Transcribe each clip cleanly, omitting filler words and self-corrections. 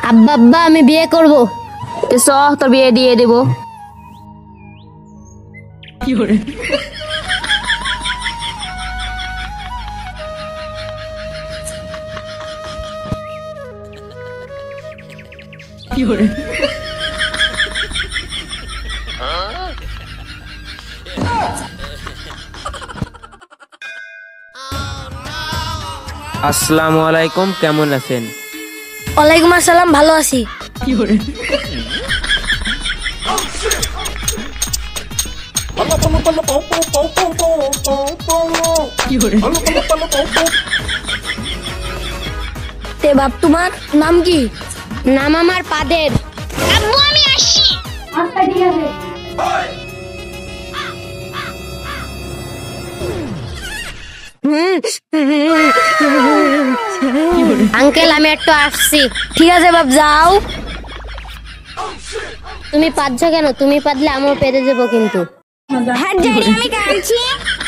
আব্বা আব্বা আমি বিয়ে করব। চ তোর বিয়ে দিয়ে দেব। আসসালামু আলাইকুম, কেমন আছেন? ওয়ালাইকুম আসসালাম, ভালো আছি। তে বাপ, তোমার নাম কি? নাম আমার পাদের। আব্বু আমি আসছি। আচ্ছা ঠিক আছে। আঙ্কেল আমি একটু আসছি। ঠিক আছে বাপ, যাও। তুমি পাচ্ছ কেন? তুমি পাদলে আমিও পেতে দেবো কিন্তু। হ্যাঁ জানি, আমি কাঁদছি।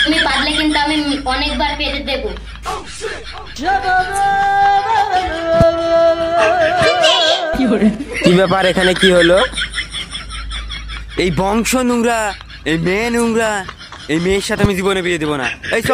তুমি পাদলে কিন্তু আমি অনেকবার পেতে দেবো। কি ব্যাপার, এখানে কি হলো? এই বংশ নোংরা, এই মেয়ে নোংরা, এই মেয়ের সাথে আমি জীবনে বিয়ে দেবো না। এই চ।